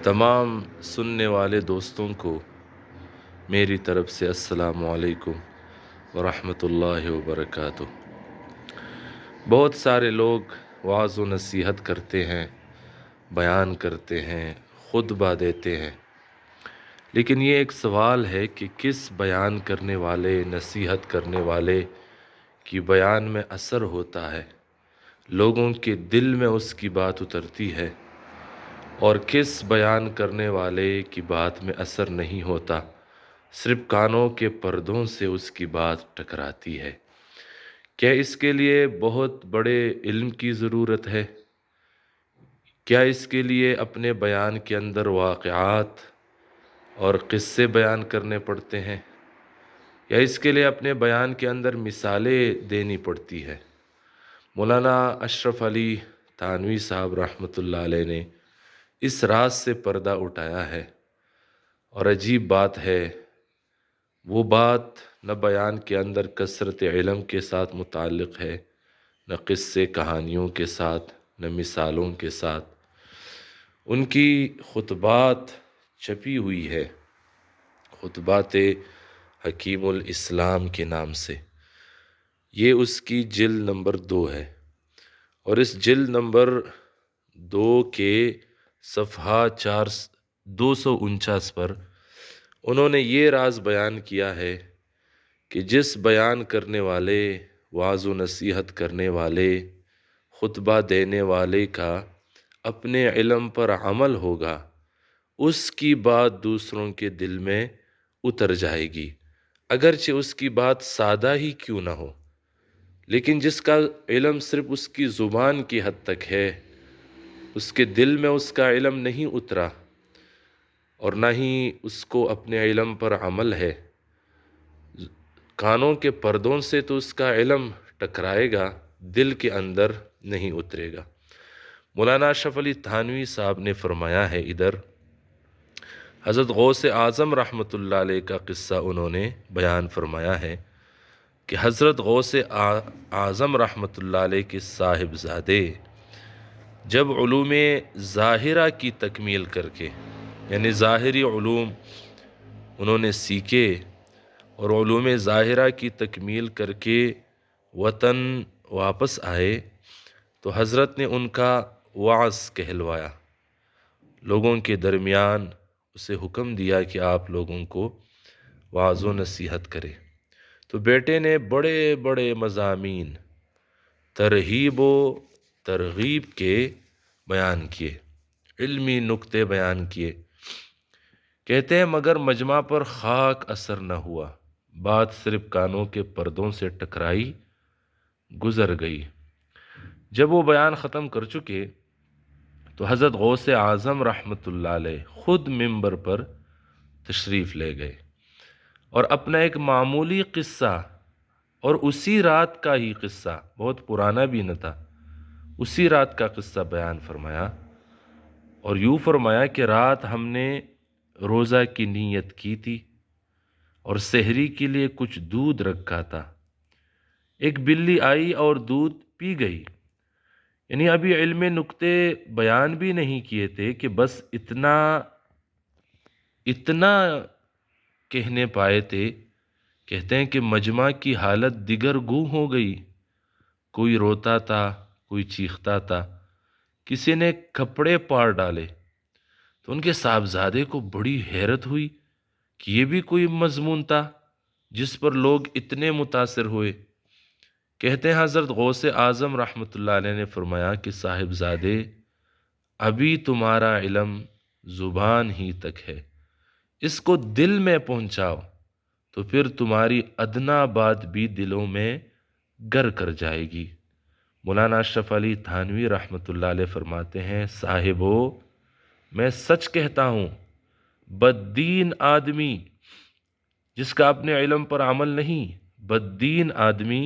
تمام سننے والے دوستوں کو میری طرف سے السلام علیکم ورحمۃ اللہ وبرکاتہ۔ بہت سارے لوگ وعظ و نصیحت کرتے ہیں، بیان کرتے ہیں، خطبہ دیتے ہیں، لیکن یہ ایک سوال ہے کہ کس بیان کرنے والے، نصیحت کرنے والے کی بیان میں اثر ہوتا ہے، لوگوں کے دل میں اس کی بات اترتی ہے، اور کس بیان کرنے والے کی بات میں اثر نہیں ہوتا، صرف کانوں کے پردوں سے اس کی بات ٹکراتی ہے۔ کیا اس کے لیے بہت بڑے علم کی ضرورت ہے؟ کیا اس کے لیے اپنے بیان کے اندر واقعات اور قصے بیان کرنے پڑتے ہیں؟ یا اس کے لیے اپنے بیان کے اندر مثالیں دینی پڑتی ہے؟ مولانا اشرف علی تھانوی صاحب رحمۃ اللہ علیہ نے اس راز سے پردہ اٹھایا ہے، اور عجیب بات ہے، وہ بات نہ بیان کے اندر کثرت علم کے ساتھ متعلق ہے، نہ قصے کہانیوں کے ساتھ، نہ مثالوں کے ساتھ۔ ان کی خطبات چھپی ہوئی ہے، خطبات حکیم الاسلام کے نام سے، یہ اس کی جلد نمبر 2 ہے، اور اس جلد نمبر 2 کے صفحہ 249 پر انہوں نے یہ راز بیان کیا ہے کہ جس بیان کرنے والے، وعظ و نصیحت کرنے والے، خطبہ دینے والے کا اپنے علم پر عمل ہوگا، اس کی بات دوسروں کے دل میں اتر جائے گی، اگرچہ اس کی بات سادہ ہی کیوں نہ ہو۔ لیکن جس کا علم صرف اس کی زبان کی حد تک ہے، اس کے دل میں اس کا علم نہیں اترا، اور نہ ہی اس کو اپنے علم پر عمل ہے، کانوں کے پردوں سے تو اس کا علم ٹکرائے گا، دل کے اندر نہیں اترے گا۔ مولانا اشرف علی تھانوی صاحب نے فرمایا ہے، ادھر حضرت غوث اعظم رحمۃ اللہ علیہ کا قصہ انہوں نے بیان فرمایا ہے کہ حضرت غوث اعظم رحمۃ اللہ علیہ کے صاحبزادے جب علوم ظاہرہ کی تکمیل کر کے، یعنی ظاہری علوم انہوں نے سیکھے اور علوم ظاہرہ کی تکمیل کر کے وطن واپس آئے، تو حضرت نے ان کا وعظ کہلوایا، لوگوں کے درمیان اسے حکم دیا کہ آپ لوگوں کو وعظ و نصیحت کرے۔ تو بیٹے نے بڑے بڑے مضامین، ترہیب و ترغیب کے بیان کیے، علمی نکتے بیان کیے۔ کہتے ہیں مگر مجمع پر خاک اثر نہ ہوا، بات صرف کانوں کے پردوں سے ٹکرائی، گزر گئی۔ جب وہ بیان ختم کر چکے تو حضرت غوث اعظم رحمۃ اللہ علیہ خود ممبر پر تشریف لے گئے، اور اپنا ایک معمولی قصہ، اور اسی رات کا ہی قصہ، بہت پرانا بھی نہ تھا، اسی رات کا قصہ بیان فرمایا، اور یوں فرمایا کہ رات ہم نے روزہ کی نیت کی تھی اور سحری کے لیے کچھ دودھ رکھا تھا، ایک بلی آئی اور دودھ پی گئی۔ یعنی ابھی علم نکتے بیان بھی نہیں کیے تھے کہ بس اتنا کہنے پائے تھے۔ کہتے ہیں کہ مجمع کی حالت دیگر گوں ہو گئی، کوئی روتا تھا، کوئی چیختا تھا، کسی نے کپڑے پار ڈالے۔ تو ان کے صاحبزادے کو بڑی حیرت ہوئی کہ یہ بھی کوئی مضمون تھا جس پر لوگ اتنے متاثر ہوئے۔ کہتے ہیں حضرت غوث اعظم رحمۃ اللہ علیہ نے فرمایا کہ صاحبزادے، ابھی تمہارا علم زبان ہی تک ہے، اس کو دل میں پہنچاؤ تو پھر تمہاری ادنا بات بھی دلوں میں گر کر جائے گی۔ مولانا اشرف علی تھانوی رحمۃ اللہ علیہ فرماتے ہیں، صاحبو، میں سچ کہتا ہوں، بددین آدمی جس کا اپنے علم پر عمل نہیں، بددین آدمی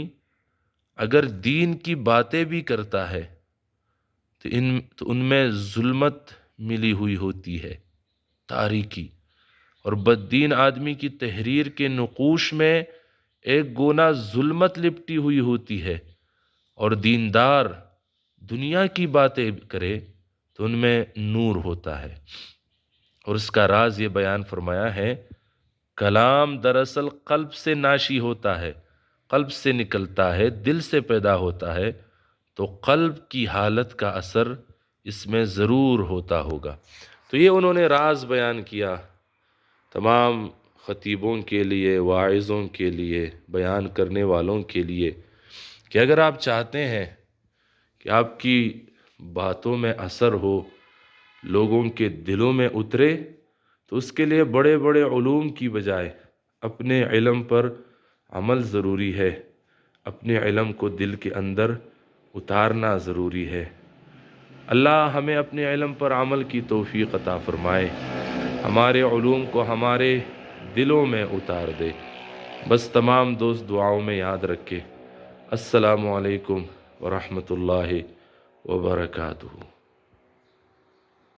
اگر دین کی باتیں بھی کرتا ہے تو ان میں ظلمت ملی ہوئی ہوتی ہے، تاریکی، اور بددین آدمی کی تحریر کے نقوش میں ایک گونا ظلمت لپٹی ہوئی ہوتی ہے، اور دیندار دنیا کی باتیں کرے تو ان میں نور ہوتا ہے۔ اور اس کا راز یہ بیان فرمایا ہے، کلام دراصل قلب سے ناشی ہوتا ہے، قلب سے نکلتا ہے، دل سے پیدا ہوتا ہے، تو قلب کی حالت کا اثر اس میں ضرور ہوتا ہوگا۔ تو یہ انہوں نے راز بیان کیا تمام خطیبوں کے لیے، واعظوں کے لیے، بیان کرنے والوں کے لیے، کہ اگر آپ چاہتے ہیں کہ آپ کی باتوں میں اثر ہو، لوگوں کے دلوں میں اترے، تو اس کے لیے بڑے بڑے علوم کی بجائے اپنے علم پر عمل ضروری ہے، اپنے علم کو دل کے اندر اتارنا ضروری ہے۔ اللہ ہمیں اپنے علم پر عمل کی توفیق عطا فرمائے، ہمارے علوم کو ہمارے دلوں میں اتار دے۔ بس تمام دوست دعاؤں میں یاد رکھے۔ السلام علیکم ورحمۃ اللہ وبرکاتہ۔